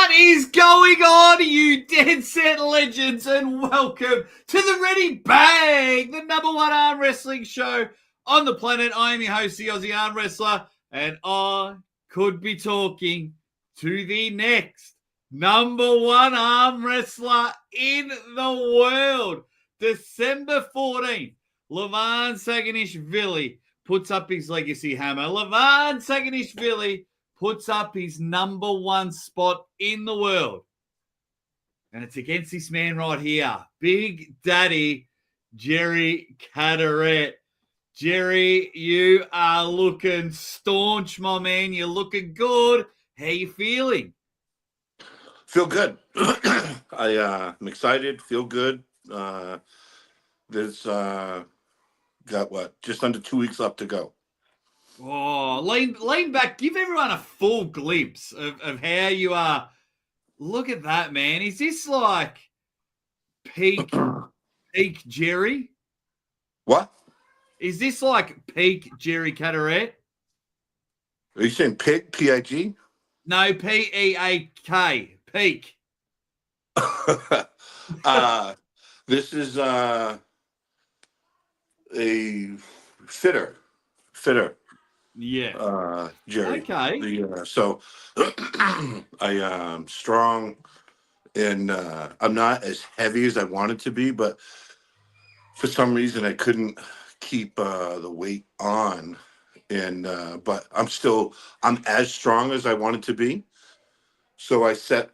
What is going on, you Dead Set Legends, and welcome to the Ready Bang, the number one arm wrestling show on the planet. I am your host, the Aussie Arm Wrestler, and I could be talking to the next number one arm wrestler in the world. December 14th, Levan Saginashvili puts up his legacy hammer. Levan Saginashvili puts up his number one spot in the world. And it's against this man right here, Big Daddy Jerry Cadorette. Jerry, you are looking staunch, my man. You're looking good. How you feeling? Feel good. I'm excited. Feel good. There's got what? Just under 2 weeks left to go. Oh, lean back. Give everyone a full glimpse of how you are. Look at that, man. Is this like peak Jerry? What? Is this like peak Jerry Cadorette? Are you saying pig? P-I-G? No, P-E-A-K. Peak. This is a fitter. Yeah. Jerry. Okay. So I am strong, and I'm not as heavy as I wanted to be, but for some reason I couldn't keep the weight on, and but I'm as strong as I wanted to be. So I set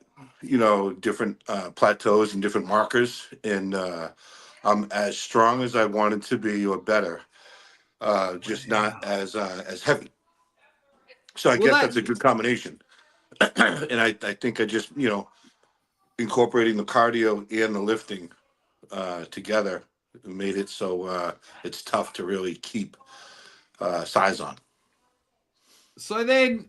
different plateaus and different markers, and I'm as strong as I wanted to be or better. Just not as heavy. So I guess that's a good combination. And I think I just, incorporating the cardio and the lifting together made it so it's tough to really keep size on. So then,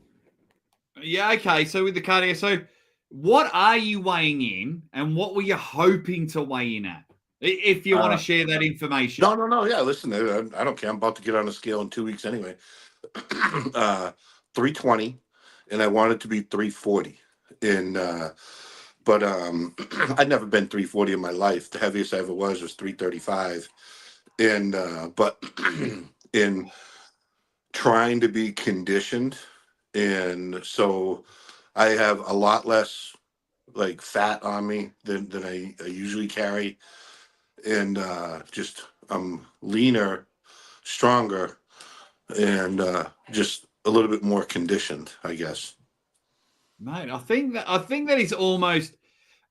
yeah, okay. So with the cardio, so what are you weighing in and what were you hoping to weigh in at? If you want to share that information. No. Yeah, listen, I don't care. I'm about to get on the scale in 2 weeks anyway. 320, and I wanted to be 340. And but I'd never been 340 in my life. The heaviest I ever was 335. And but in trying to be conditioned, and so I have a lot less like fat on me than I usually carry. And just I'm leaner, stronger, and just a little bit more conditioned, I guess. Mate, I think that is almost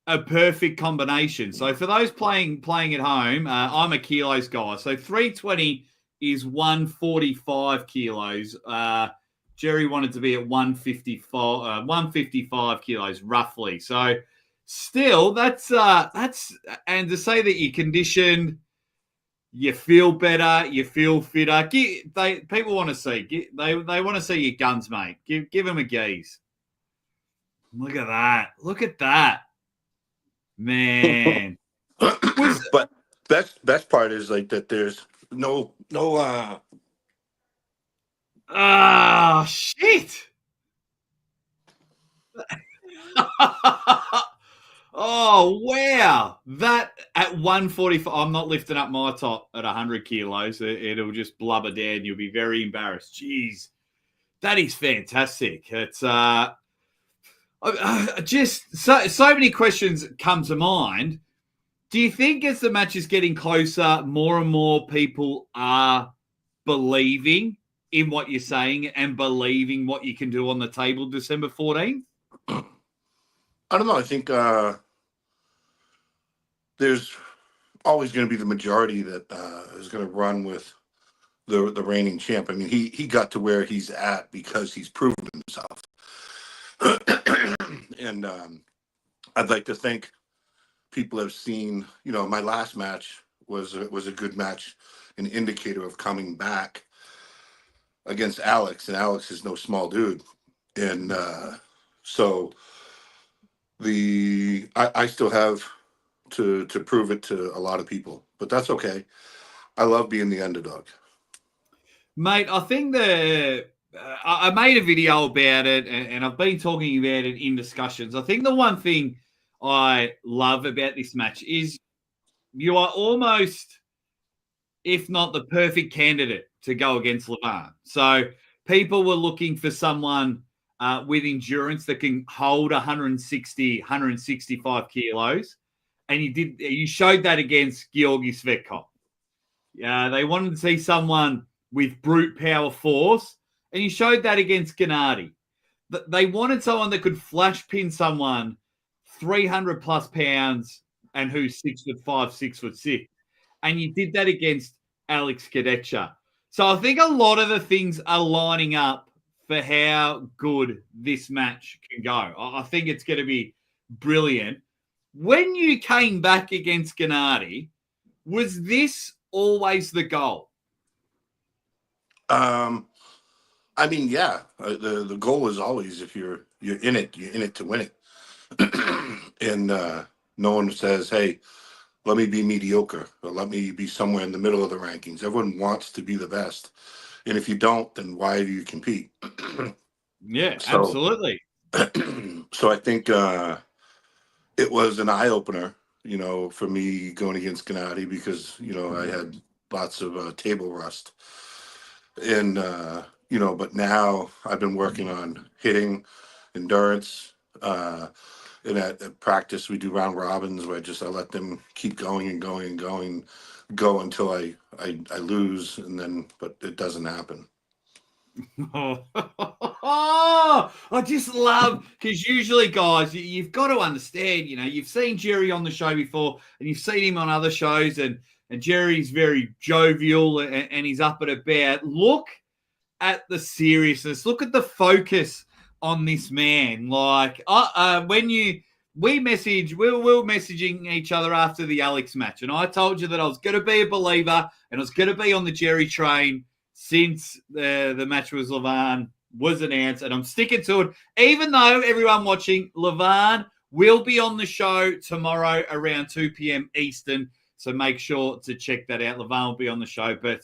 a perfect combination. So for those playing at home, I'm a kilos guy. So 320 is 145 kilos. Jerry wanted to be at 155 kilos roughly. So still, that's and to say that you're conditioned, you feel better, you feel fitter. People want to see. They want to see your guns, mate. Give them a gaze. Look at that, man. But best part is like that. There's no. Shit. Oh, wow. That at 145, I'm not lifting up my top at 100 kilos. It'll just blubber down. You'll be very embarrassed. Jeez, that is fantastic. It's just so many questions come to mind. Do you think as the match is getting closer, more and more people are believing in what you're saying and believing what you can do on the table December 14th? I don't know. I think there's always going to be the majority that is going to run with the reigning champ. I mean, he got to where he's at because he's proven himself. And I'd like to think people have seen, my last match was a good match, an indicator of coming back against Alex, and Alex is no small dude. And so I still have to prove it to a lot of people, but that's okay. I love being the underdog. Mate, I think I made a video about it, and I've been talking about it in discussions. I think the one thing I love about this match is you are almost, if not the perfect candidate to go against Levan. So people were looking for someone with endurance that can hold 160, 165 kilos. And you showed that against Georgi Svetkov. They wanted to see someone with brute power force, and you showed that against Gennady. They wanted someone that could flash pin someone 300 plus pounds and who's 6'5", 6'6", and you did that against Alex Kadetsha. So I think a lot of the things are lining up for how good this match can go. I think it's going to be brilliant. When you came back against Gennady, was this always the goal? I mean, yeah, the goal is always, if you're in it, you're in it to win it. And no one says, hey, let me be mediocre or let me be somewhere in the middle of the rankings. Everyone wants to be the best. And if you don't, then why do you compete? Yeah, absolutely. So I think it was an eye opener, for me going against Gennady because, I had lots of table rust. And, but now I've been working on hitting, endurance. And at practice, we do round robins where I let them keep going and going and going, go until I lose, and then, but it doesn't happen. I just love, because usually, guys, you've got to understand, you've seen Jerry on the show before and you've seen him on other shows, and Jerry's very jovial and he's up and about. Look at the seriousness. Look at the focus on this man. Like, when we were messaging each other after the Alex match, and I told you that I was going to be a believer and I was going to be on the Jerry train since the match with Levan was announced, and I'm sticking to it. Even though everyone watching, Levan will be on the show tomorrow around 2 p.m. Eastern, so make sure to check that out. Levan will be on the show, but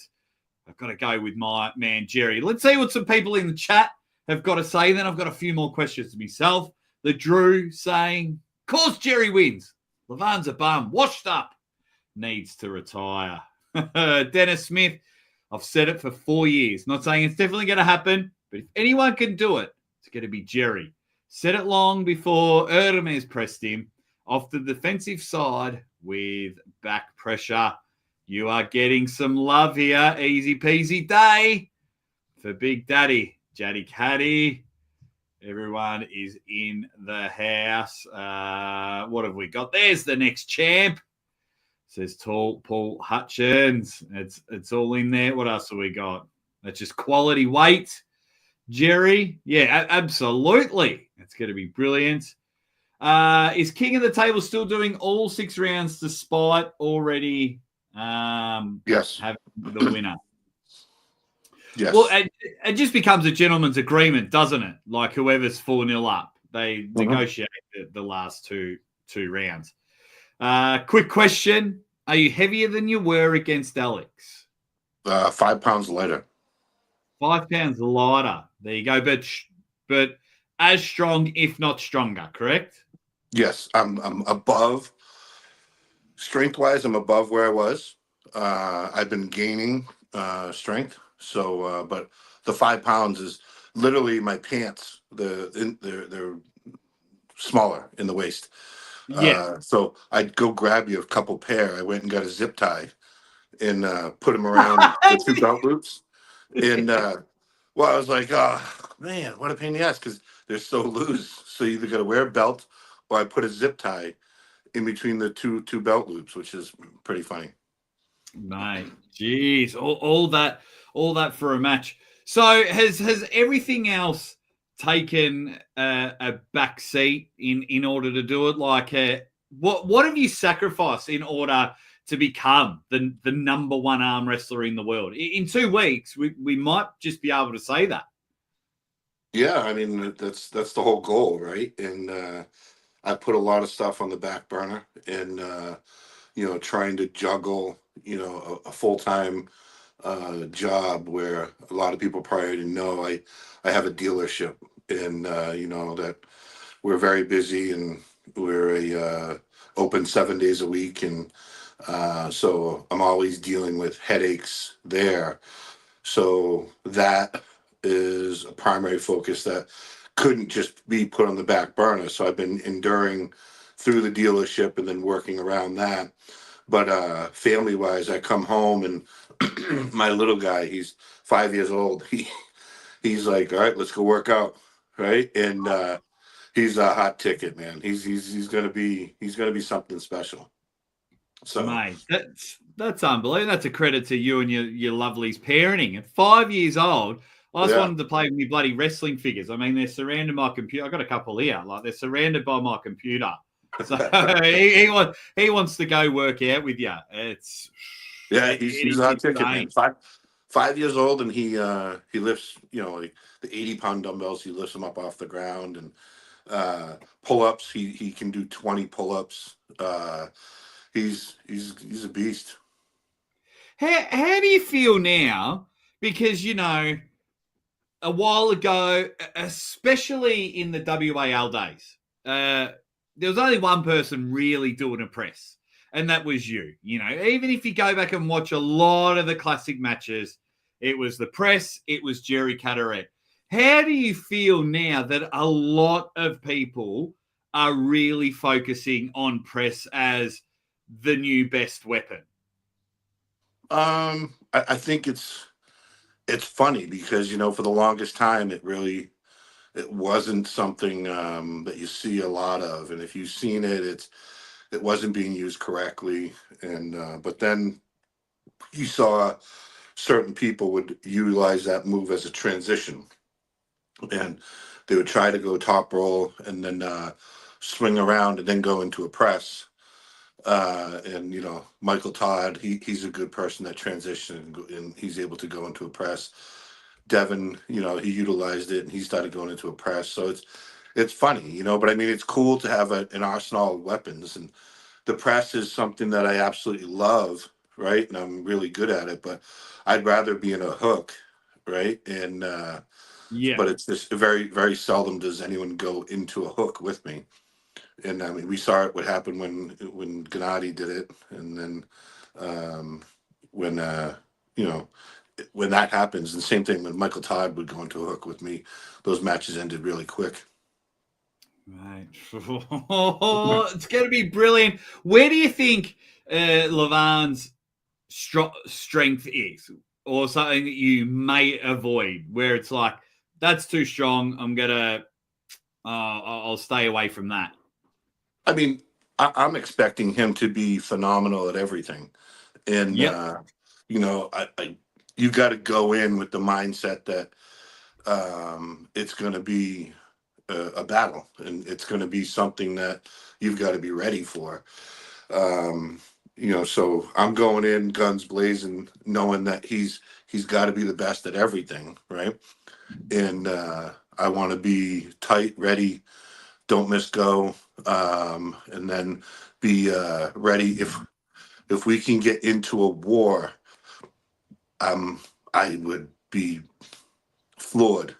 I've got to go with my man, Jerry. Let's see what some people in the chat have got to say. Then I've got a few more questions to myself. The Drew saying, of course Jerry wins. Levan's a bum. Washed up. Needs to retire. Dennis Smith, I've said it for 4 years. Not saying it's definitely going to happen, but if anyone can do it, it's going to be Jerry. Said it long before Erdemes pressed him off the defensive side with back pressure. You are getting some love here. Easy peasy day for Big Daddy. Daddy Caddy. Everyone is in the house. What have we got? There's the next champ. Says tall Paul Hutchins. It's all in there. What else have we got? That's just quality weight. Jerry. Yeah, absolutely. It's going to be brilliant. Is King of the Table still doing all 6 rounds despite already yes, having the winner? Yes. Well, it just becomes a gentleman's agreement, doesn't it? Like whoever's 4-0 up, they negotiate the last two rounds. Quick question. Are you heavier than you were against Alex? 5 pounds lighter. 5 pounds lighter. There you go. But as strong, if not stronger, correct? Yes, I'm above. Strength-wise, I'm above where I was. I've been gaining strength. So, but the 5 pounds is literally my pants. They're smaller in the waist. Yeah. So I'd go grab you a couple pair. I went and got a zip tie and put them around the 2 belt loops. And I was like, oh man, what a pain in the ass, because they're so loose. So you either got to wear a belt or I put a zip tie in between the two belt loops, which is pretty funny. Mate, geez, all that for a match. So has everything else taken a back seat in order to do it? Like, what have you sacrificed in order to become the number 1 arm wrestler in the world? In 2 weeks, we might just be able to say that. Yeah, I mean that's the whole goal, right? And I put a lot of stuff on the back burner, and trying to juggle, a full-time job where a lot of people probably didn't know I have a dealership, and that we're very busy, and we're open 7 days a week, and so I'm always dealing with headaches there. So that is a primary focus that couldn't just be put on the back burner. So I've been enduring through the dealership and then working around that. But family wise, I come home and my little guy, he's 5 years old. He's like, all right, let's go work out, right? And he's a hot ticket, man. He's gonna be something special. So Mate, that's unbelievable. That's a credit to you and your lovely's parenting. At 5 years old, I just yeah, wanted to play with my bloody wrestling figures. I mean, they're surrounded by my computer. I got a couple here. Like they're surrounded by my computer. So he wants to go work out with you. yeah, It he's is a hot ticket, man. insane. 5 years old, and he lifts, like the 80-pound dumbbells. He lifts them up off the ground, and pull-ups. He can do 20 pull-ups. He's a beast. How do you feel now? Because a while ago, especially in the WAL days, there was only one person really doing a press, and that was you. Even if you go back and watch a lot of the classic matches, it was the press, it was Jerry Cadorette. How do you feel now that a lot of people are really focusing on press as the new best weapon? I think it's funny because for the longest time it wasn't something that you see a lot of, and if you've seen it, it wasn't being used correctly, and but then you saw certain people would utilize that move as a transition, and they would try to go top roll and then swing around and then go into a press. And Michael Todd, he's a good person that transitioned, and he's able to go into a press. Devin, he utilized it and he started going into a press. So it's funny, but I mean, it's cool to have an arsenal of weapons, and the press is something that I absolutely love, right? And I'm really good at it, but I'd rather be in a hook, right? And Yeah. but it's just very, very seldom does anyone go into a hook with me. And I mean, we saw it what happened when Gennady did it, and then um, when when that happens, the same thing when Michael Todd would go into a hook with me, those matches ended really quick. Right. It's going to be brilliant. Where do you think Levan's strength is, or something that you may avoid, where it's like that's too strong? I'll stay away from that. I mean, I'm expecting him to be phenomenal at everything, and Yep. you got to go in with the mindset that it's going to be a battle, and it's going to be something that you've got to be ready for. Um, so I'm going in guns blazing, knowing that he's got to be the best at everything, right? And I want to be tight, ready, don't miss go, and then be ready if we can get into a war. I would be floored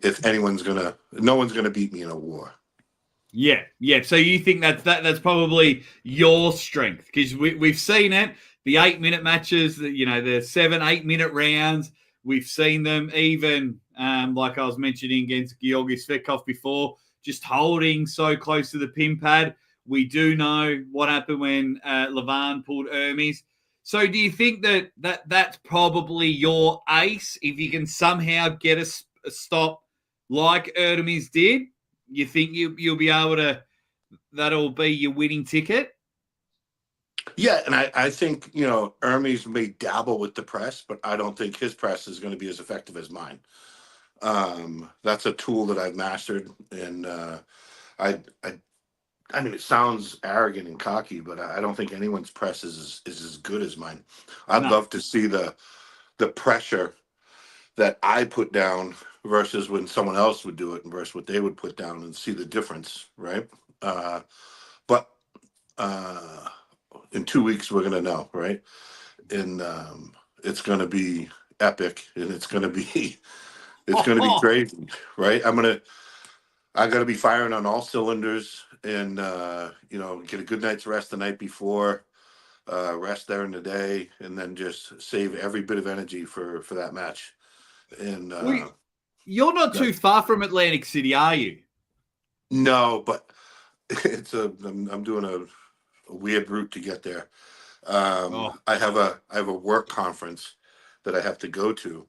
if no one's gonna beat me in a war. Yeah, yeah. So you think that's probably your strength, because we've seen it, the 8 minute matches, the 7 8 minute rounds. We've seen them even like I was mentioning against Georgi Svetkov before, just holding so close to the pin pad. We do know what happened when Levan pulled Hermes. So do you think that's probably your ace if you can somehow get a stop like Hermes did? You think you'll be able to? That'll be your winning ticket. Yeah, and I think Hermes may dabble with the press, but I don't think his press is going to be as effective as mine. That's a tool that I've mastered, and I, I I mean, it sounds arrogant and cocky, but I don't think anyone's press is as good as mine. I'd No. love to see the pressure that I put down versus when someone else would do it and versus what they would put down, and see the difference, right? But in 2 weeks we're gonna know, right? And it's going to be epic, and it's going to be crazy, right? I got to be firing on all cylinders, and get a good night's rest the night before, rest there in the day, and then just save every bit of energy for that match. And You're not too far from Atlantic City, are you? no, but I'm doing a weird route to get there. I have a work conference that I have to go to,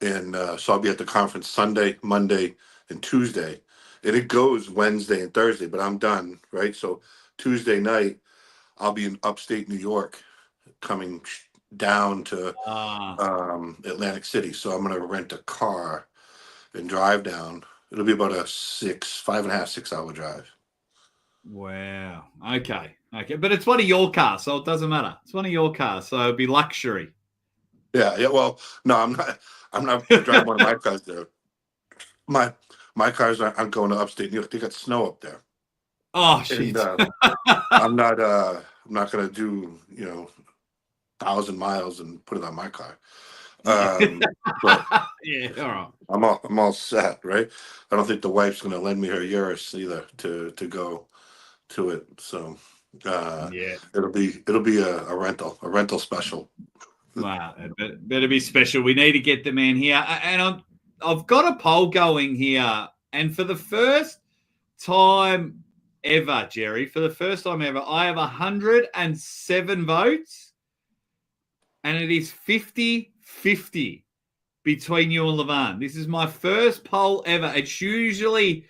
and so I'll be at the conference Sunday, Monday, and Tuesday, and it goes Wednesday and Thursday, but I'm done, right? So Tuesday night I'll be in upstate New York, coming down to Atlantic City. So I'm gonna rent a car and drive down. It'll be about a 5.5, 6 hour drive. Wow. Okay. But it's one of your cars, so it doesn't matter. It's one of your cars, so it'll be luxury. Yeah. Well, no, I'm not driving one of my cars there. My cars aren't going to upstate New York. They got snow up there. Oh shit. And, I'm not gonna do 1,000 miles and put it on my car. But yeah, all right. I'm all set, right? I don't think the wife's gonna lend me her Urus either to go to it. So it'll be a rental special. Wow, it better be special. We need to get the man here, and I've got a poll going here, and for the first time ever, Jerry, I have 107 votes, and it is 50-50 between you and Levan. This is my first poll ever. It's usually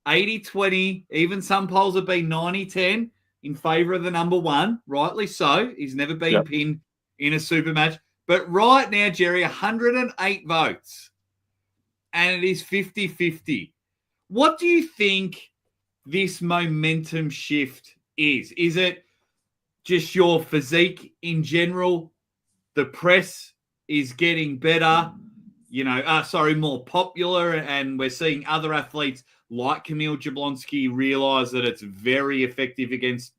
80-20. Even some polls have been 90-10 in favor of the number one. Rightly so. He's never been pinned in a super match. But right now, Jerry, 108 votes. And it is 50-50. What do you think this momentum shift is? Is it just your physique in general? The press is getting better, more popular, and we're seeing other athletes like Kamil Jablonski realize that it's very effective against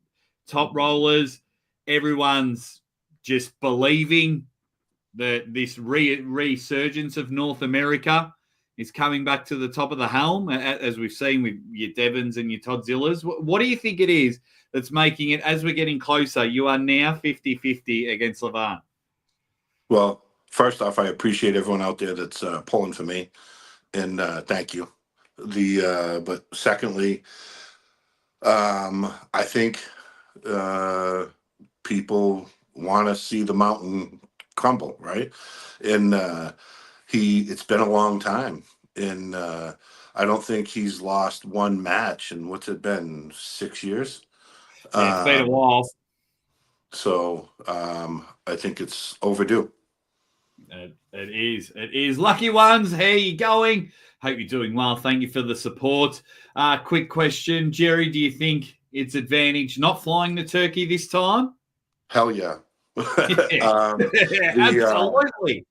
top rollers. Everyone's just believing that this resurgence of North America is coming back to the top of the helm, as we've seen with your Devons and your Toddzillas. What do you think it is that's making it, as we're getting closer, you are now 50-50 against Levan? Well, first off, I appreciate everyone out there that's pulling for me, and thank you. But secondly, I think people want to see the mountain crumble, right? And it's been a long time, and I don't think he's lost one match. And what's it been, 6 years? Yeah, it's been a while. So I think it's overdue. It is. Lucky ones, how are you going? Hope you're doing well. Thank you for the support. Quick question, Jerry, do you think it's advantage not flying to Turkey this time? Hell yeah. Absolutely.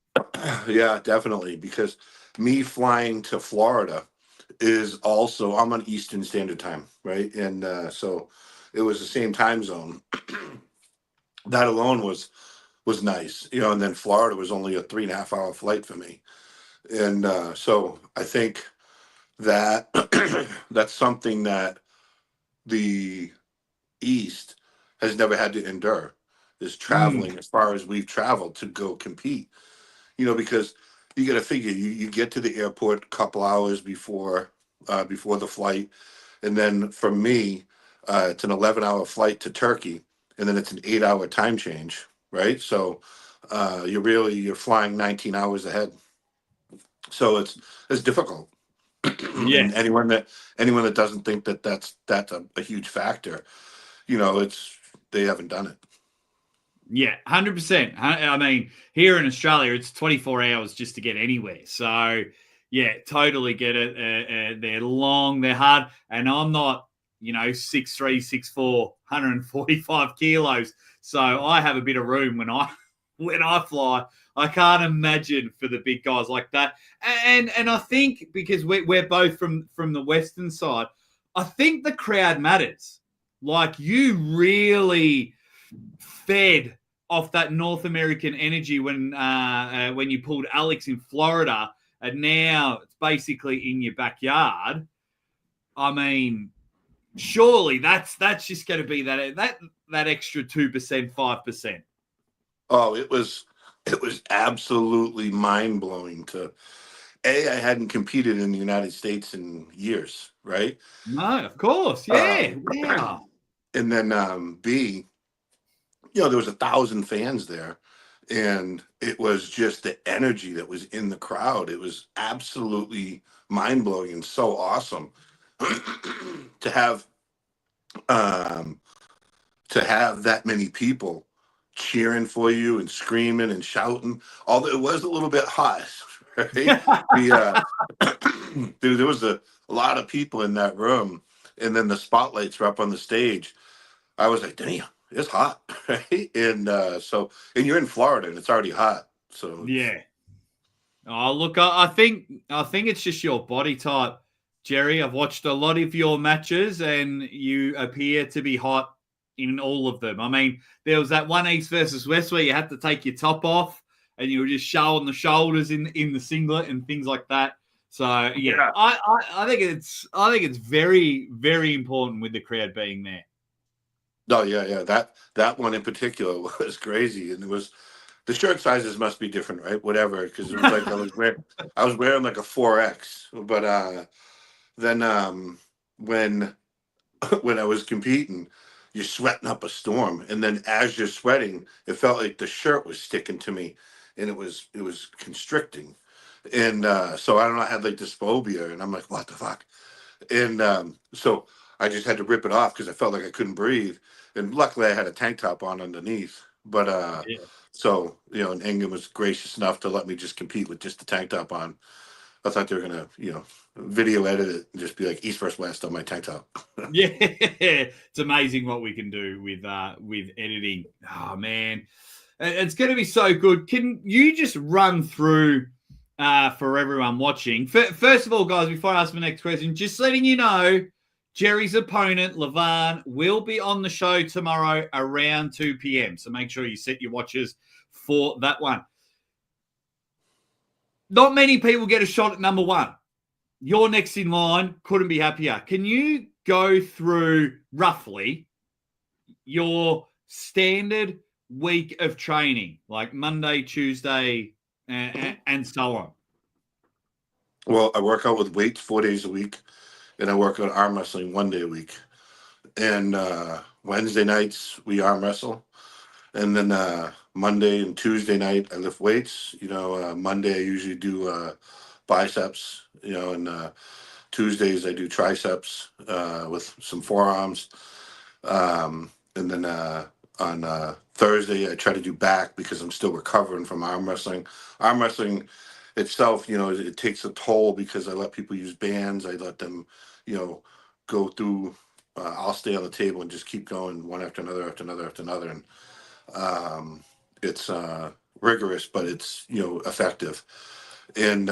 Yeah, definitely. Because me flying to Florida is also, I'm on Eastern Standard Time, right? And so it was the same time zone. That alone was nice, and then Florida was only a 3.5 hour flight for me. And so I think that that's something that the East has never had to endure, is traveling as far as we've traveled to go compete. Because you got to figure, you get to the airport a couple hours before the flight, and then for me, it's an 11-hour flight to Turkey, and then it's an 8-hour time change, right? So you're flying 19 hours ahead. So it's difficult. Yeah. And anyone that doesn't think that that's a huge factor, they haven't done it. Yeah, 100%. I mean, here in Australia, it's 24 hours just to get anywhere. So, yeah, totally get it. They're long, they're hard. And I'm not, 6'3", 6'4", 145 kilos. So I have a bit of room when I fly. I can't imagine for the big guys like that. And I think because we're both from the Western side, I think the crowd matters. Like, you really fed off that North American energy when you pulled Alex in Florida, and now it's basically in your backyard. I mean, surely that's just going to be that extra 2%, 5%. Oh, it was absolutely mind blowing. I hadn't competed in the United States in years, right? No, of course, yeah, wow. And then B, there was 1,000 fans there, and it was just the energy that was in the crowd. It was absolutely mind blowing and so awesome to have that many people cheering for you and screaming and shouting. Although it was a little bit hot, right? Dude, there was a lot of people in that room, and then the spotlights were up on the stage. I was like, damn, it's hot, right? And and you're in Florida and it's already hot. So yeah. Oh, look, I think it's just your body type, Jerry. I've watched a lot of your matches, and you appear to be hot in all of them. I mean, there was that one East versus West where you had to take your top off, and you were just showing the shoulders in the singlet and things like that. So yeah. I think it's very, very important with the crowd being there. No, yeah. That one in particular was crazy, and it was the shirt sizes must be different, right? Whatever, because it was like I was wearing like a 4X, but then when I was competing, you're sweating up a storm, and then as you're sweating, it felt like the shirt was sticking to me, and it was constricting, and so I don't know, I had like this phobia, and I'm like, what the fuck, and so I just had to rip it off because I felt like I couldn't breathe, and luckily I had a tank top on underneath, but Yeah. so and England was gracious enough to let me just compete with just the tank top on. I thought they were gonna, video edit it and just be like East versus West on my tank top. Yeah, it's amazing what we can do with editing. Oh man, it's going to be so good. Can you just run through for everyone watching? First of all, guys, before I ask my next question, just letting you know, Jerry's opponent, Levan, will be on the show tomorrow around 2 p.m. So make sure you set your watches for that one. Not many people get a shot at number one. You're next in line. Couldn't be happier. Can you go through roughly your standard week of training, like Monday, Tuesday, and so on? Well, I work out with weights 4 days a week, and I work out arm wrestling 1 day a week. And Wednesday nights we arm wrestle, and then Monday and Tuesday night I lift weights. Monday I usually do biceps, and Tuesdays I do triceps with some forearms, and then on Thursday I try to do back because I'm still recovering from arm wrestling. Arm wrestling itself, it takes a toll because I let people use bands. I let them, go through. I'll stay on the table and just keep going one after another, and it's rigorous, but it's effective. And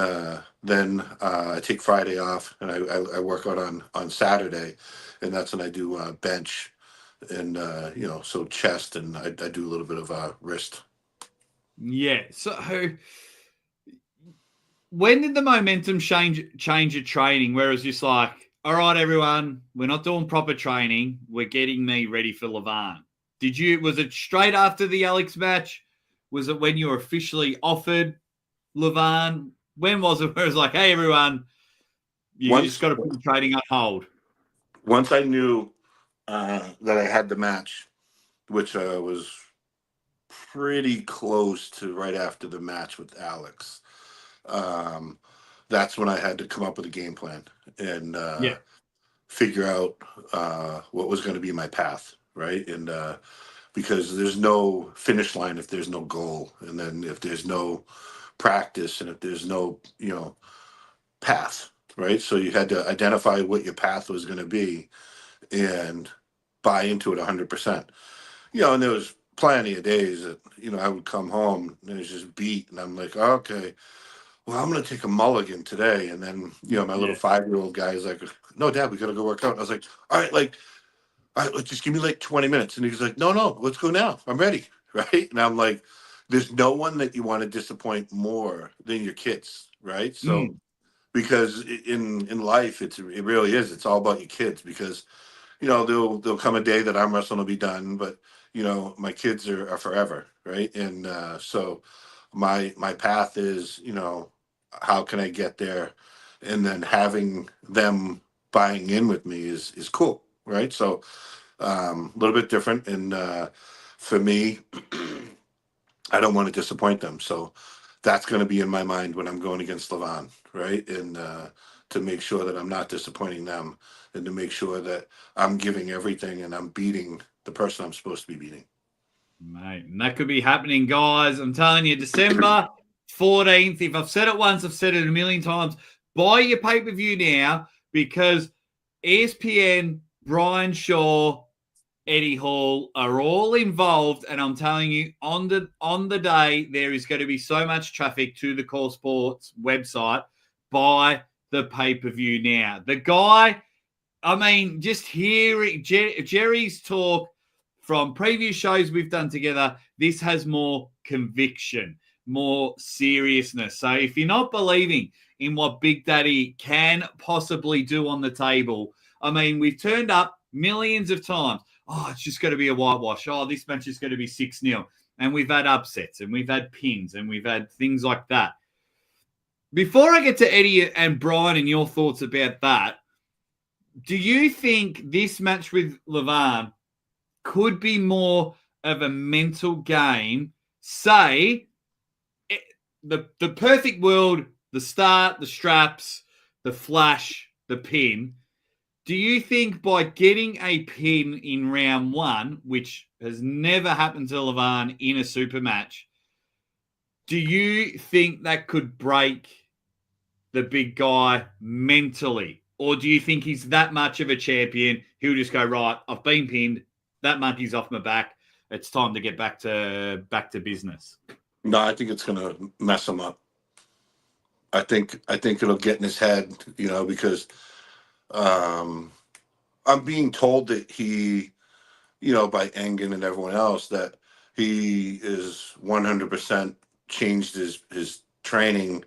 then I take Friday off, and I work out on Saturday, and that's when I do bench, and so chest, and I do a little bit of wrist. Yeah. So when did the momentum change your training? Where it's just like, all right, everyone, we're not doing proper training. We're getting me ready for Levan. Was it straight after the Alex match? Was it when you were officially offered Levan? When was it where it was like, hey, everyone, you just got to put the training on hold? Once I knew that I had the match, which was pretty close to right after the match with Alex, that's when I had to come up with a game plan and figure out what was going to be my path, right? And because there's no finish line if there's no goal, and then if there's no practice, and if there's no path, right? So you had to identify what your path was going to be and buy into it 100%. And there was plenty of days that I would come home and it was just beat, and I'm like, okay, well, I'm going to take a mulligan today. And then, my little 5-year-old guy is like, no, Dad, we got to go work out. And I was like, all right, just give me like 20 minutes. And he's like, no, let's go now. I'm ready. right? And I'm like, there's no one that you want to disappoint more than your kids, right? So because in life, it really is. It's all about your kids because there'll come a day that arm wrestling will be done, but my kids are forever, right? And so my path is how can I get there, and then having them buying in with me is cool, right? So a little bit different, and for me, I don't want to disappoint them, so that's going to be in my mind when I'm going against Levan, right? And to make sure that I'm not disappointing them, and to make sure that I'm giving everything and I'm beating the person I'm supposed to be beating. Mate, and that could be happening, guys. I'm telling you, December 14th. If I've said it once, I've said it a million times. Buy your pay-per-view now because ESPN, Brian Shaw, Eddie Hall are all involved, and I'm telling you, on the day, there is going to be so much traffic to the Core Sports website. Buy the pay-per-view now. The guy, I mean, just hearing Jerry's talk from previous shows we've done together, this has more conviction, more seriousness. So if you're not believing in what Big Daddy can possibly do on the table, I mean, we've turned up millions of times. Oh, it's just going to be a whitewash. Oh, this match is going to be 6-0. And we've had upsets and we've had pins and we've had things like that. Before I get to Eddie and Brian and your thoughts about that, do you think this match with Levan could be more of a mental game? Say, the perfect world, the start, the straps, the flash, the pin. Do you think by getting a pin in round one, which has never happened to Levan in a super match, do you think that could break the big guy mentally? Or do you think he's that much of a champion? He'll just go, right, I've been pinned. That monkey's off my back. It's time to get back to business. No, I think it's going to mess him up. I think it'll get in his head, because I'm being told that he, by Engen and everyone else, that he is 100% changed his training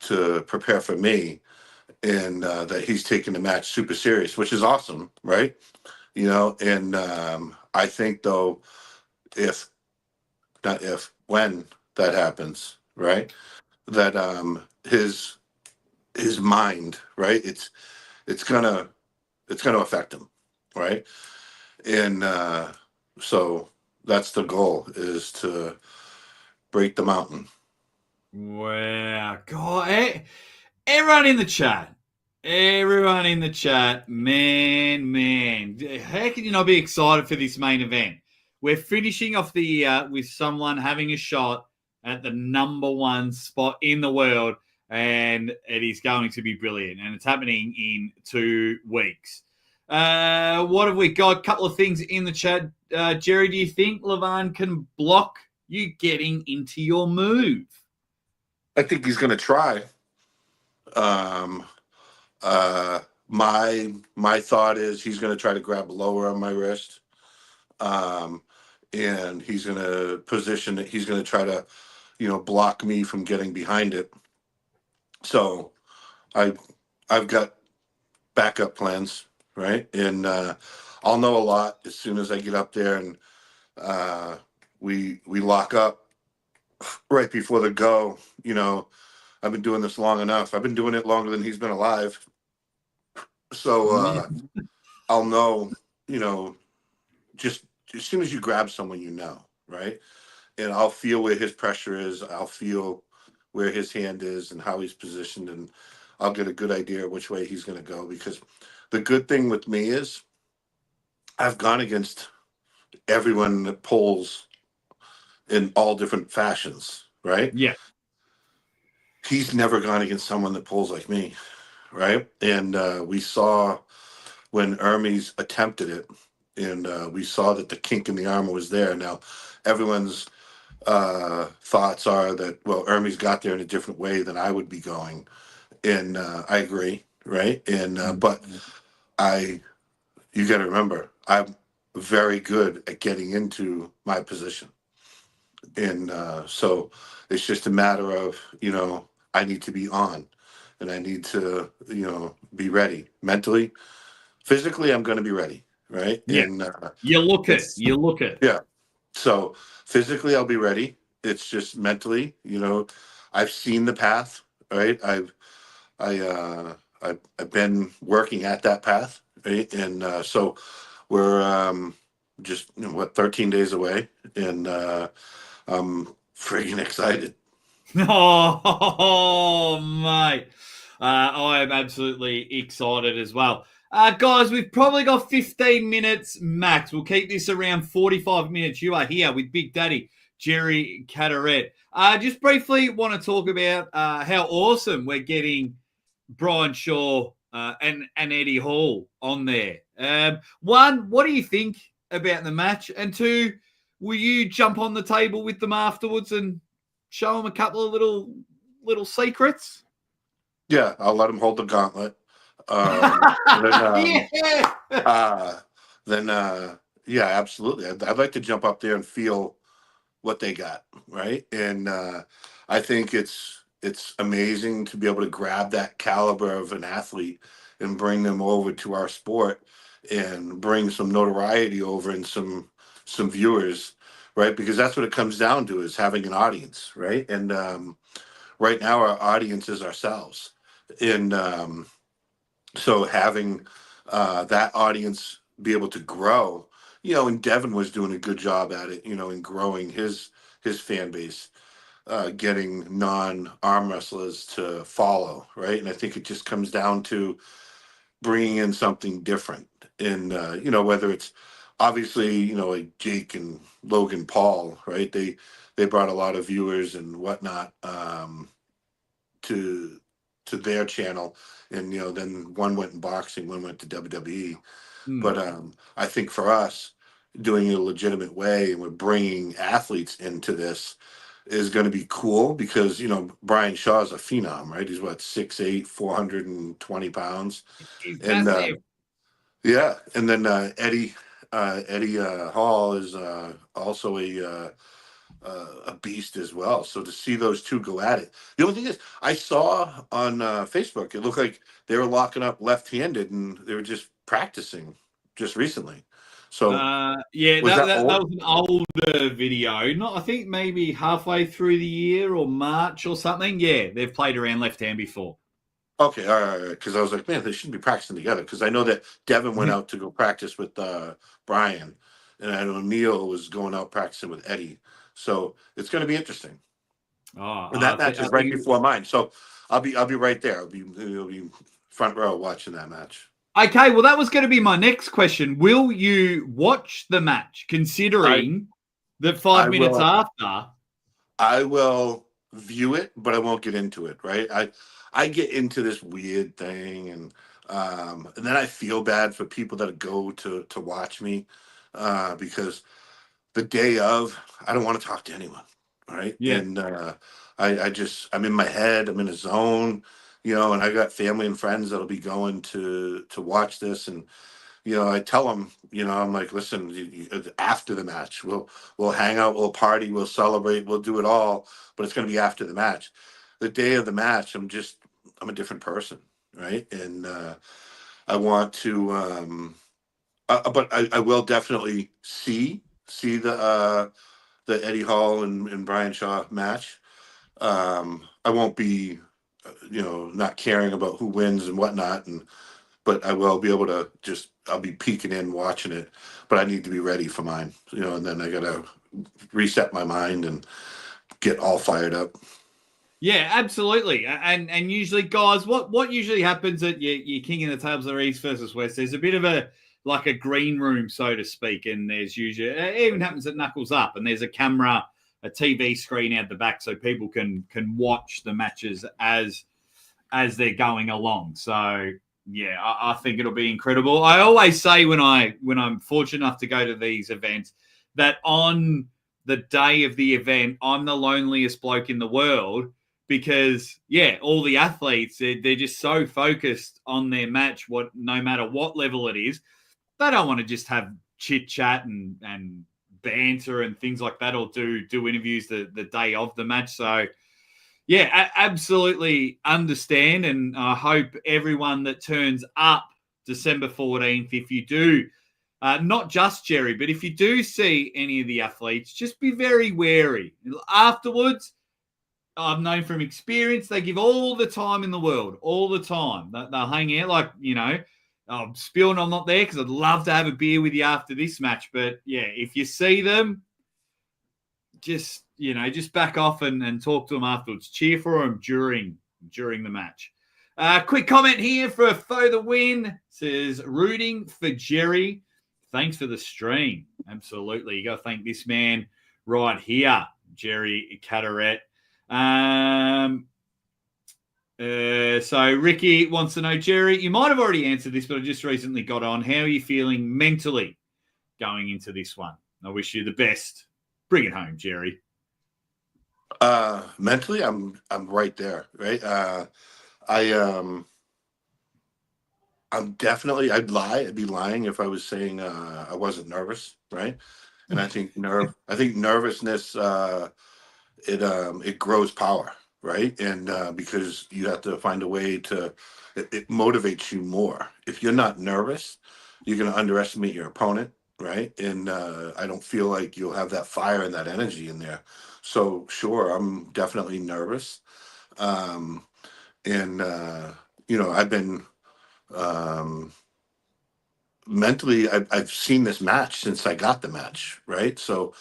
to prepare for me, and that he's taking the match super serious, which is awesome, right? And I think though, when that happens, right, that his mind, right, it's gonna affect him, right, and so that's the goal, is to break the mountain. Wow, God, everyone in the chat. Everyone in the chat, man, how can you not be excited for this main event? We're finishing off the year with someone having a shot at the number one spot in the world, and it is going to be brilliant, and it's happening in 2 weeks. What have we got? A couple of things in the chat. Jerry, do you think Levan can block you getting into your move? I think he's going to try. My thought is he's going to try to grab lower on my wrist, and he's going to position it. He's going to try to, block me from getting behind it. So, I've got backup plans, right? And I'll know a lot as soon as I get up there, and we lock up right before the go. I've been doing this long enough. I've been doing it longer than he's been alive. So I'll know, just as soon as you grab someone, right? And I'll feel where his pressure is. I'll feel where his hand is and how he's positioned. And I'll get a good idea of which way he's going to go. Because the good thing with me is I've gone against everyone that pulls in all different fashions, right? Yeah. He's never gone against someone that pulls like me, right? And we saw when Hermes attempted it, and we saw that the kink in the armor was there. Now, everyone's thoughts are that, well, Hermes got there in a different way than I would be going. And I agree, right? And but you got to remember, I'm very good at getting into my position. And so it's just a matter of, I need to be on, and I need to, be ready mentally. Physically, I'm going to be ready, right? Yeah. And You look it. it's, You look it. yeah. So physically, I'll be ready. It's just mentally, I've seen the path, right? I've been working at that path, right? And so we're just 13 days away, and I'm freaking excited. Oh, mate. I am absolutely excited as well. Guys, we've probably got 15 minutes max. We'll keep this around 45 minutes. You are here with Big Daddy Jerry Cadorette. Just briefly want to talk about how awesome we're getting Brian Shaw and Eddie Hall on there. One, what do you think about the match? And two, will you jump on the table with them afterwards and show them a couple of little secrets? Yeah, I'll let them hold the gauntlet. Yeah. Then yeah, absolutely. I'd like to jump up there and feel what they got, right? And I think it's amazing to be able to grab that caliber of an athlete and bring them over to our sport and bring some notoriety over and some viewers, right? Because that's what it comes down to, is having an audience, right? And right now our audience is ourselves. And so having that audience be able to grow, and Devin was doing a good job at it, in growing his fan base, getting non-arm wrestlers to follow, right? And I think it just comes down to bringing in something different. And whether it's obviously, like Jake and Logan Paul, right? They brought a lot of viewers and whatnot to their channel, and then one went in boxing, one went to WWE. But I think for us, doing it a legitimate way, and we're bringing athletes into this, is going to be cool, because Brian Shaw is a phenom, right? He's what, 6'8", 420 pounds. He's And massive. yeah, and then Eddie Hall is also a beast as well. So to see those two go at it, the only thing is, I saw on Facebook, it looked like they were locking up left-handed, and they were just practicing just recently. So Yeah, was that that old? was an older video. Not, I think maybe halfway through the year or March or something. Yeah, they've played around left hand before. Okay, all right. Because I was like, man, they shouldn't be practicing together. Because I know that Devin went out to go practice with Brian, and I know Neil was going out practicing with Eddie. So it's going to be interesting. Oh, And that match I is right think. before mine, so I'll be right there. I'll be front row watching that match. Okay, well, that was going to be my next question. Will you watch the match, I considering that I 5 minutes will after? I will view it, but I won't get into it. Right? I get into this weird thing, and then I feel bad for people that go to watch me, because the day of, I don't want to talk to anyone. Right? Yeah. And I'm in my head. I'm in a zone. And I got family and friends that'll be going to watch this, and I tell them, I'm like, listen, after the match, we'll hang out, we'll party, we'll celebrate, we'll do it all, but it's going to be after the match. The day of the match, I'm a different person, right? And I want to, but I will definitely see the Eddie Hall and Brian Shaw match. I won't be, not caring about who wins and whatnot, but I will be able to I'll be peeking in, watching it, but I need to be ready for mine, and then I got to reset my mind and get all fired up. Yeah, absolutely. And usually, guys, what usually happens at your King of the Tables of East versus West, there's a bit of a green room, so to speak, and there's usually, it even happens at Knuckles Up, and there's a camera, a TV screen out the back, so people can watch the matches as they're going along. So yeah, I think it'll be incredible. I always say when I'm fortunate enough to go to these events, that on the day of the event, I'm the loneliest bloke in the world, because yeah, all the athletes, they're just so focused on their match, no matter what level it is, they don't want to just have chit chat and banter and things like that, or do interviews the day of the match. So, yeah, absolutely understand, and I hope everyone that turns up December 14th, if you do, not just Jerry, but if you do see any of the athletes, just be very wary. Afterwards, I've known from experience, they give all the time in the world, all the time. They'll hang out like, I'm spewing I'm not there because I'd love to have a beer with you after this match. But, yeah, if you see them, just back off and talk to them afterwards. Cheer for them during the match. Quick comment here for Foe the Win. Says, rooting for Jerry. Thanks for the stream. Absolutely. You got to thank this man right here, Jerry Cadorette. So Ricky wants to know, Jerry, you might have already answered this, but I just recently got on. How are you feeling mentally going into this one? I wish you the best. Bring it home, Jerry. Mentally, I'm right there, right? I'm definitely, I'd be lying if I was saying I wasn't nervous, right? And I think nervousness it grows power, right? And because you have to find a way to it motivates you more. If you're not nervous, you're going to underestimate your opponent, right? And I don't feel like you'll have that fire and that energy in there. So sure, I'm definitely nervous. And I've been mentally, I've seen this match since I got the match, right? So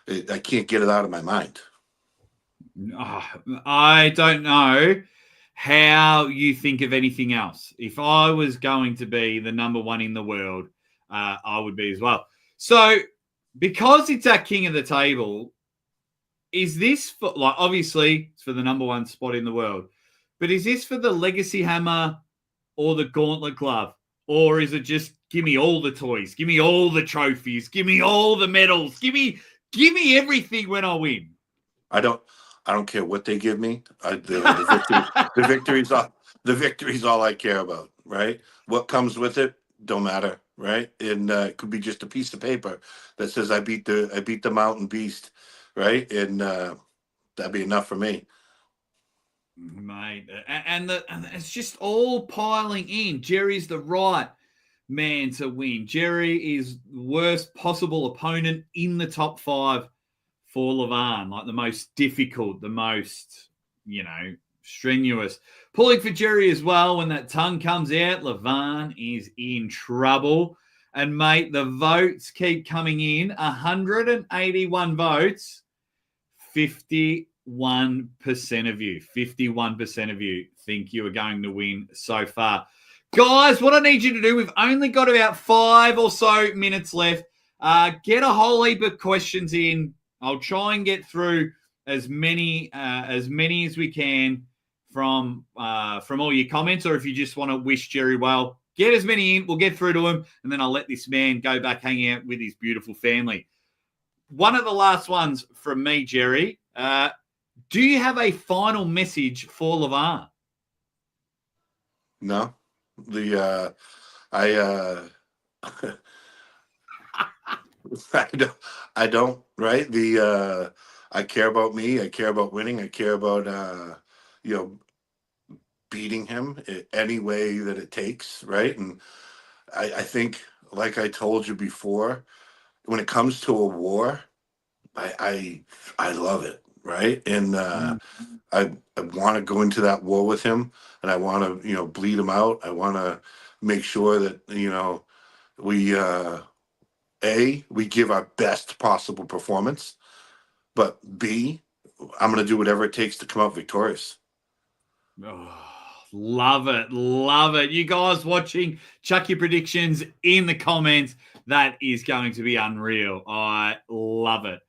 I can't get it out of my mind. I don't know how you think of anything else. If I was going to be the number one in the world, I would be as well. So because it's at King of the Table, is this for, like, obviously it's for the number one spot in the world, but is this for the Legacy Hammer or the Gauntlet Glove? Or is it just give me all the toys, give me all the trophies, give me all the medals, give me everything when I win? I don't care what they give me. The victory's all I care about, right? What comes with it don't matter, right? And it could be just a piece of paper that says I beat the mountain beast, right? And that'd be enough for me, mate. And it's just all piling in. Jerry's the right man to win. Jerry is the worst possible opponent in the top 5 for Levan, like the most difficult, the most, strenuous. Pulling for Jerry as well. When that tongue comes out, Levan is in trouble. And, mate, the votes keep coming in. 181 votes, 51% of you. 51% of you think you are going to win so far. Guys, what I need you to do, we've only got about 5 or so minutes left. Get a whole heap of questions in. I'll try and get through as many as we can from all your comments, or if you just want to wish Jerry well, get as many in. We'll get through to him, and then I'll let this man go back hang out with his beautiful family. One of the last ones from me, Jerry. Do you have a final message for Levan? No, I don't, right? I care about me. I care about winning. I care about, beating him any way that it takes, right? And I think, like I told you before, when it comes to a war, I love it, right? And I want to go into that war with him, and I want to, bleed him out. I want to make sure that, we give our best possible performance, but B, I'm going to do whatever it takes to come out victorious. Oh, love it. Love it. You guys watching, chuck your predictions in the comments. That is going to be unreal. I love it.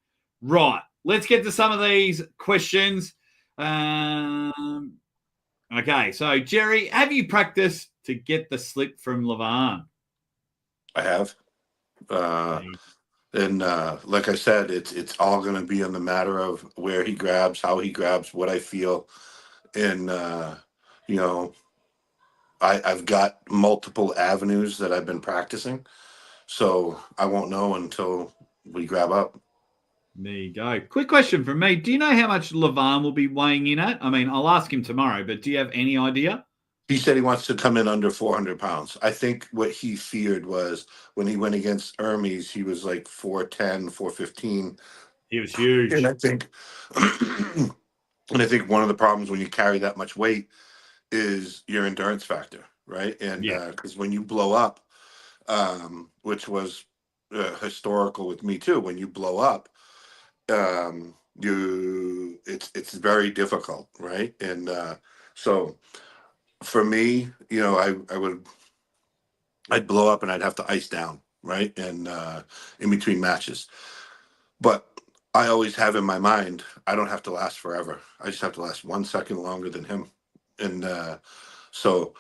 Right. Let's get to some of these questions. Okay. So, Jerry, have you practiced to get the slip from Levan? I have. And like I said, it's all going to be in the matter of where he grabs, how he grabs, what I feel. And, I've got multiple avenues that I've been practicing. So I won't know until, we grab up. There you go. Quick question from me. Do you know how much Levan will be weighing in at? I mean, I'll ask him tomorrow, but do you have any idea? He said he wants to come in under 400 pounds. I think what he feared was when he went against Hermes, he was like 410, 415. He was huge. And I think one of the problems when you carry that much weight is your endurance factor, right? And because when you blow up, which was historical with me too, when you blow up, it's very difficult, right? And so for me, I'd blow up and I'd have to ice down, right? And in between matches. But I always have in my mind, I don't have to last forever. I just have to last 1 second longer than him. And so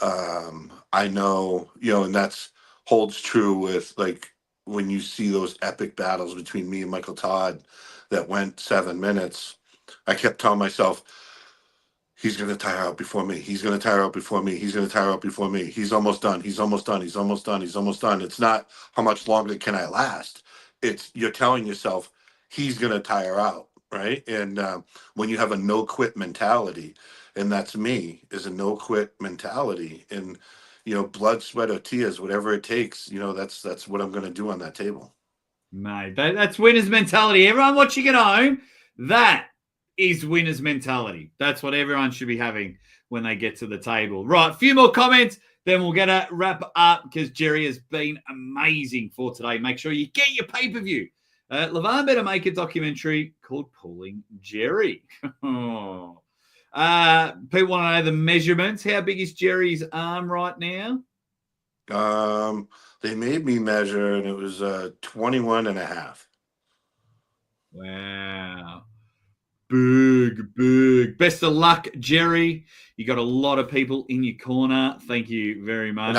I know, and that's holds true with like when you see those epic battles between me and Michael Todd that went 7 minutes. I kept telling myself, he's going to tire out before me. He's going to tire out before me. He's going to tire out before me. He's almost done. He's almost done. He's almost done. He's almost done. It's not how much longer can I last. It's you're telling yourself he's going to tire out, right? And when you have a no quit mentality, and that's me, is a no quit mentality, and blood, sweat, or tears, whatever it takes, that's what I'm going to do on that table. Mate, that's winner's mentality. Everyone watching at home, that is winner's mentality. That's what everyone should be having when they get to the table. Right, a few more comments, then we'll get a wrap up because Jerry has been amazing for today. Make sure you get your pay-per-view. Levan better make a documentary called Pulling Jerry. People want to know the measurements. How big is Jerry's arm right now? They made me measure, and it was 21 and a half. Wow. Big. Best of luck, Jerry. You got a lot of people in your corner. Thank you very much. And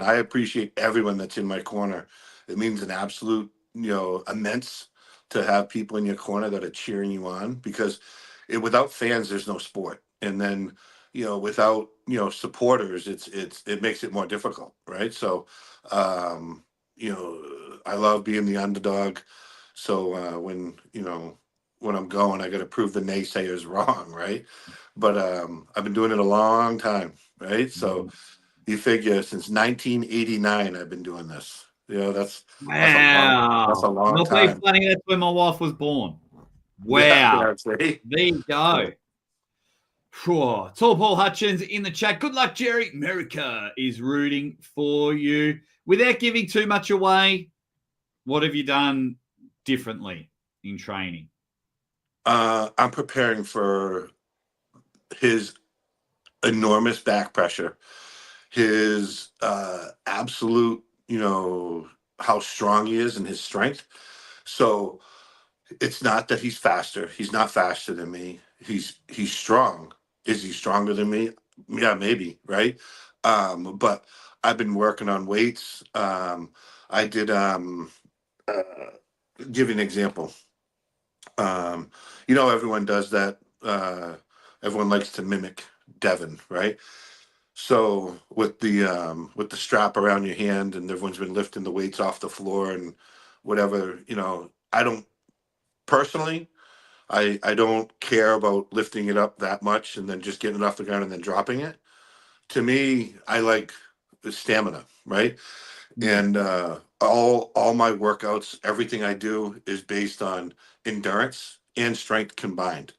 I appreciate everyone that's in my corner. It means an absolute, immense to have people in your corner that are cheering you on, because without fans, there's no sport. And then, without, supporters, it makes it more difficult. Right. So, I love being the underdog. So when I'm going, I got to prove the naysayers wrong, right? But I've been doing it a long time, right? So you figure since 1989, I've been doing this. That's a long time. Not funny. That's when my wife was born. Wow. Yeah, there you go. Tall Paul Hutchins in the chat. Good luck, Jerry. America is rooting for you. Without giving too much away, what have you done differently in training? I'm preparing for his enormous back pressure, his absolute, how strong he is and his strength. So it's not that he's faster. He's not faster than me. He's strong. Is he stronger than me? Yeah, maybe, right? But I've been working on weights. I did give you an example. Everyone does that. Everyone likes to mimic Devin, right? So with the strap around your hand, and everyone's been lifting the weights off the floor and whatever, I don't personally, I don't care about lifting it up that much and then just getting it off the ground and then dropping it. To me, I like the stamina, right? And all my workouts, everything I do is based on endurance and strength combined.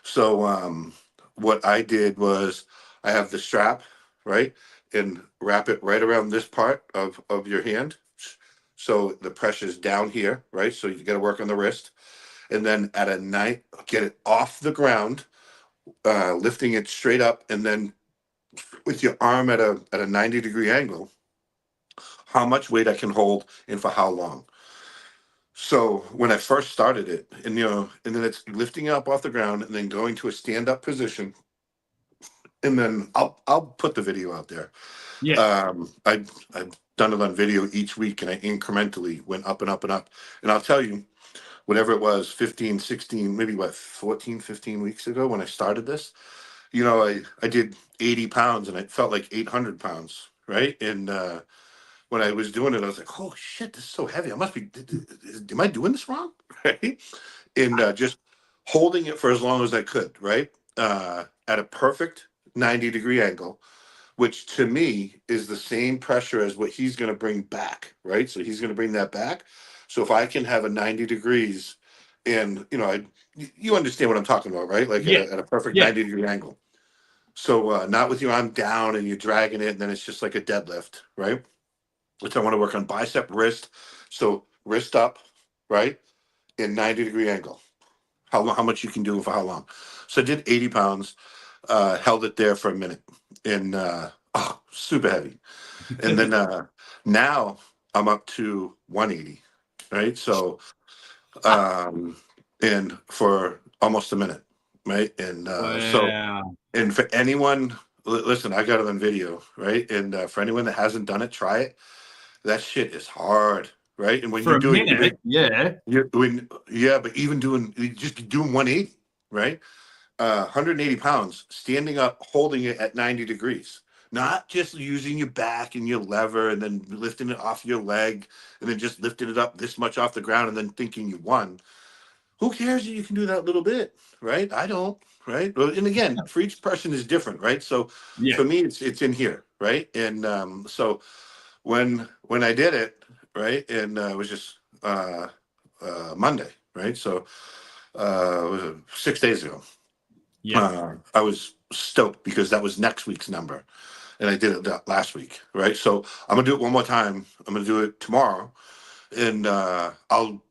So what I did was I have the strap, right, and wrap it right around this part of your hand. So the pressure's down here, right? So you got to work on the wrist. And then at a night, get it off the ground, lifting it straight up, and then with your arm at a 90-degree angle, how much weight I can hold and for how long. So when I first started it, and then it's lifting up off the ground and then going to a stand-up position, and then I'll put the video out there. Yeah. I've done it on video each week, and I incrementally went up and up and up. And I'll tell you, whatever it was, 15, 16, maybe 14, 15 weeks ago when I started this, I did 80 pounds and it felt like 800 pounds, right? And when I was doing it, I was like, "Oh shit, this is so heavy. I must be. Am I doing this wrong?" Right? And just holding it for as long as I could, right, at a perfect 90-degree angle, which to me is the same pressure as what he's going to bring back, right? So he's going to bring that back. So if I can have a 90 degrees, and you understand what I'm talking about, right? Like Yeah. at a perfect Yeah. 90-degree angle. So not with your arm down and you're dragging it, and then it's just like a deadlift, right? Which I want to work on bicep, wrist. So wrist up, right, in 90-degree angle. How much you can do for how long? So I did 80 pounds, held it there for a minute, and super heavy. And then now I'm up to 180, right? So and for almost a minute, right? And Wow. and for anyone, listen, I got it on video, right? And for anyone that hasn't done it, try it. That shit is hard, right? And when For you're a doing your minute, big, yeah. but even doing 180, right? 180 pounds, standing up, holding it at 90 degrees, not just using your back and your lever and then lifting it off your leg and then just lifting it up this much off the ground and then thinking you won. Who cares if you can do that little bit, right? I don't, right? Well, and again, for each person is different, right? So Yeah. for me, it's in here, right? And so when I did it, right, and it was just Monday, right? So it was 6 days ago. Yeah. I was stoked because that was next week's number, and I did it last week, right? So I'm gonna do it one more time. I'm gonna do it tomorrow, and I'll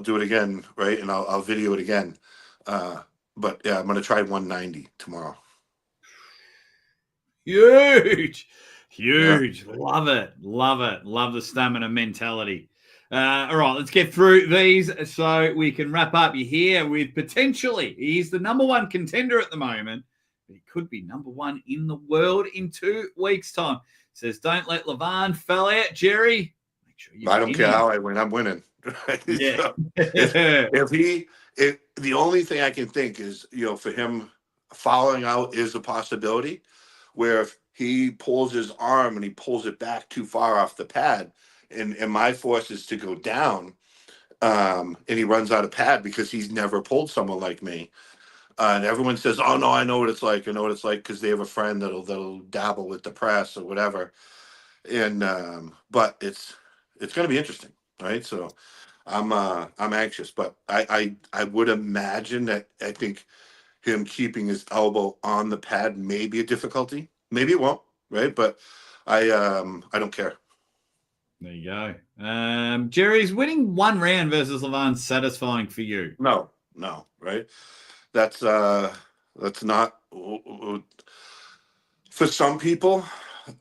do it again, right? And I'll video it again. Uh, but yeah, I'm gonna try 190 tomorrow. Huge. Yeah. Huge. Love it. Love it. Love the stamina mentality. All right, let's get through these so we can wrap up. You're here with potentially, he's the number one contender at the moment, but he could be number one in the world in 2 weeks' time. Says, don't let Levan fell out, Jerry. Make sure you I don't pin care him. how I win. I'm winning. Right? Yeah. So if the only thing I can think is, for him, following out is a possibility. Where if he pulls his arm and he pulls it back too far off the pad, and my force is to go down, and he runs out of pad because he's never pulled someone like me. And everyone says, "Oh no, I know what it's like. I know what it's like," because they have a friend that'll dabble with the press or whatever. And but it's going to be interesting, right? So I'm anxious, but I would imagine that I think him keeping his elbow on the pad may be a difficulty. Maybe it won't, right? But I don't care. There you go. Jerry's winning 1 round versus Levan satisfying for you. No, right? That's not for some people.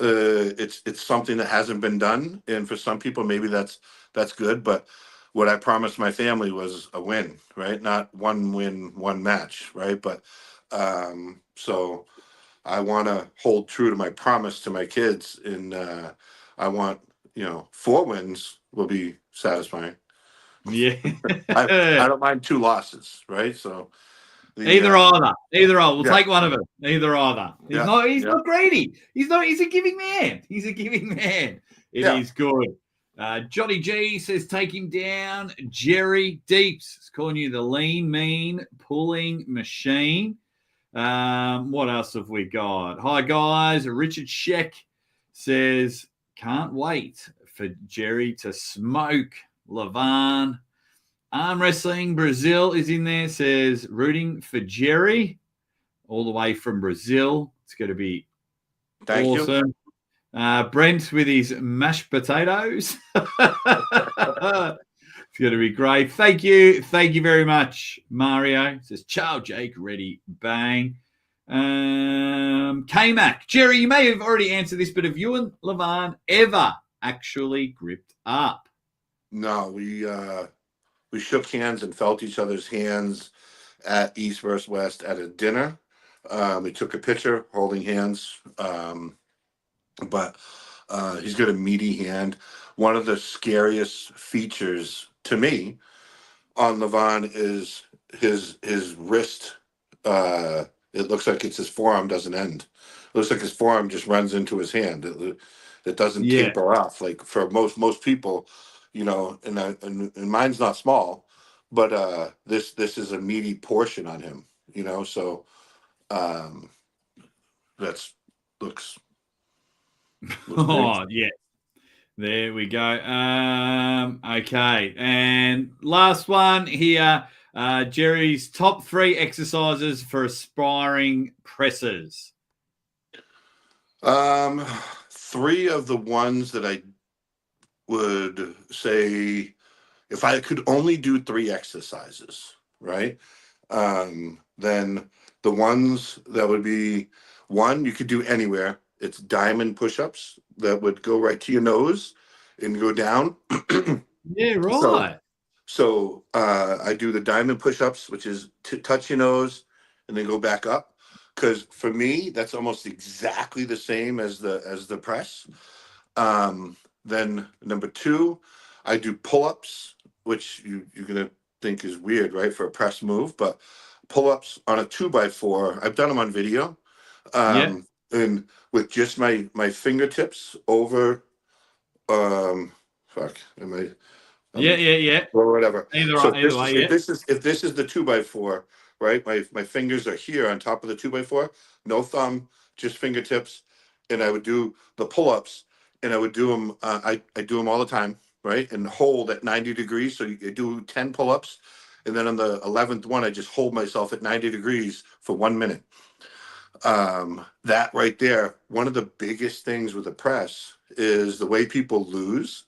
It's something that hasn't been done, and for some people maybe that's good. But what I promised my family was a win, right? Not one win, one match, right? But so I want to hold true to my promise to my kids, and I want 4 wins will be satisfying. Yeah. I don't mind 2 losses, right? So the Either either. Either or. We'll yeah, take one of them. Either either. He's yeah, not he's yeah, not greedy. He's a giving man. He's a giving man. It yeah. is good. Johnny G says take him down. Jerry Deeps is calling you the lean, mean pulling machine. What else have we got? Hi guys. Richard Sheck says can't wait for Jerry to smoke Levan. Arm Wrestling Brazil is in there, says rooting for Jerry all the way from Brazil. It's going to be Thank you. awesome. Brent with his mashed potatoes. It's going to be great. Thank you. Thank you very much, Mario. It says, ciao, Jake. Ready. Bang. K-Mac. Jerry, you may have already answered this, but have you and Levan ever actually gripped up? No, we shook hands and felt each other's hands at East vs. West at a dinner. We took a picture holding hands. But he's got a meaty hand. One of the scariest features to me on Levan is his wrist. It looks like it's his forearm doesn't end. It looks like his forearm just runs into his hand. that doesn't Yeah. taper off. Like for most people, you know, and mine's not small, but this is a meaty portion on him, you know. So um, that's looks big. Oh, yeah. There we go. Okay. And last one here. Jerry's top 3 exercises for aspiring pressers. 3 of the ones that I would say, if I could only do 3 exercises, right? Then the ones that would be, one you could do anywhere. It's diamond push-ups that would go right to your nose and go down. Yeah, So right. I do the diamond push-ups, which is to touch your nose and then go back up. Because for me, that's almost exactly the same as the press. Then number 2, I do pull-ups, which you're gonna think is weird, right, for a press move, but pull-ups on a 2x4. I've done them on video, Yeah. and with just my fingertips over. Fuck, am I? Yeah. Or whatever. So Either way, yeah. if this is the 2x4, right? My fingers are here on top of the 2x4, no thumb, just fingertips, and I would do the pull-ups, and I would do them. I do them all the time, right? And hold at 90 degrees. So you do 10 pull-ups, and then on the 11th one, I just hold myself at 90 degrees for 1 minute. That right there, one of the biggest things with the press is the way people lose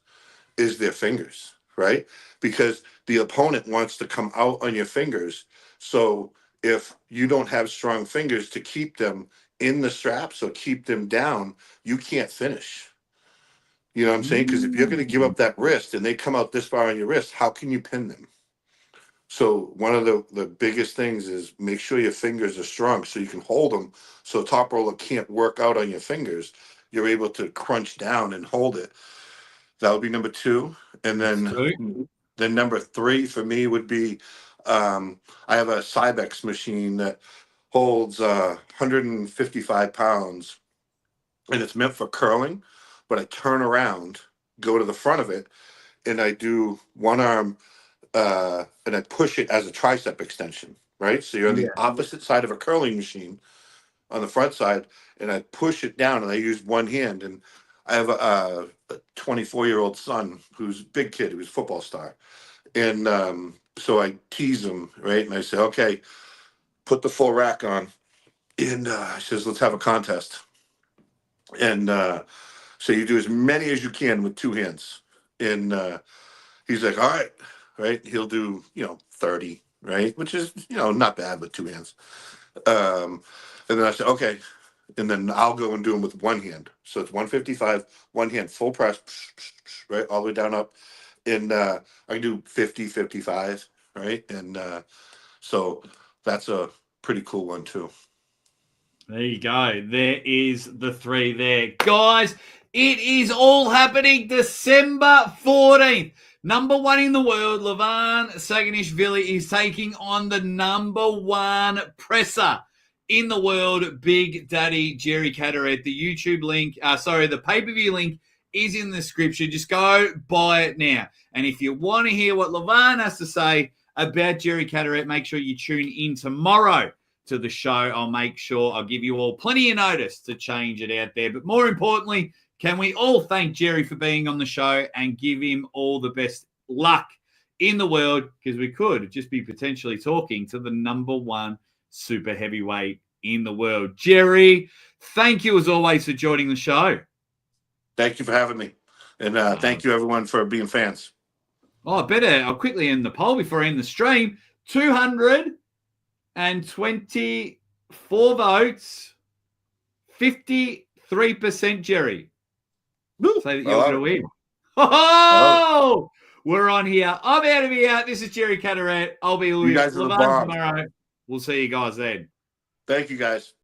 is their fingers, right? Because the opponent wants to come out on your fingers. So if you don't have strong fingers to keep them in the straps or keep them down, you can't finish. You know what I'm saying? Because if you're going to give up that wrist and they come out this far on your wrist, how can you pin them? So one of the biggest things is make sure your fingers are strong so you can hold them. So top roller can't work out on your fingers. You're able to crunch down and hold it. That would be number 2. And then number 3 for me would be I have a Cybex machine that holds 155 pounds, and it's meant for curling, but I turn around, go to the front of it, and I do one arm, and I push it as a tricep extension, right? So you're on the opposite side of a curling machine on the front side, and I push it down, and I use one hand. And I have a 24-year-old son who's a big kid, who's a football star. And so I tease him, right? And I say, okay, put the full rack on. And he says, let's have a contest. And so you do as many as you can with 2 hands. And he's like, all right, right? He'll do, 30, right? Which is, not bad with 2 hands. And then I said, okay. And then I'll go and do them with one hand. So it's 155, one hand, full press, right? All the way down up. And I can do 50, 55, right? And so that's a pretty cool one too. There you go. There is the 3 there. Guys, it is all happening December 14th. Number 1 in the world, Levan Saginashvili, is taking on the number 1 presser in the world, Big Daddy Jerry Cadorette. The YouTube link, the pay-per-view link is in the description. Just go buy it now. And if you want to hear what Levan has to say about Jerry Cadorette, make sure you tune in tomorrow to the show. I'll make sure I'll give you all plenty of notice to change it out there. But more importantly, can we all thank Jerry for being on the show and give him all the best luck in the world? Because we could just be potentially talking to the number 1 super heavyweight in the world. Jerry, thank you as always for joining the show. Thank you for having me. And thank you everyone for being fans. I'll quickly end the poll before I end the stream. 224 votes, 53% Jerry. Say that you're going to win. Oh, we're on here. I'm out of here. This is Jerry Cadorette. I'll be with Levan tomorrow. We'll see you guys then. Thank you, guys.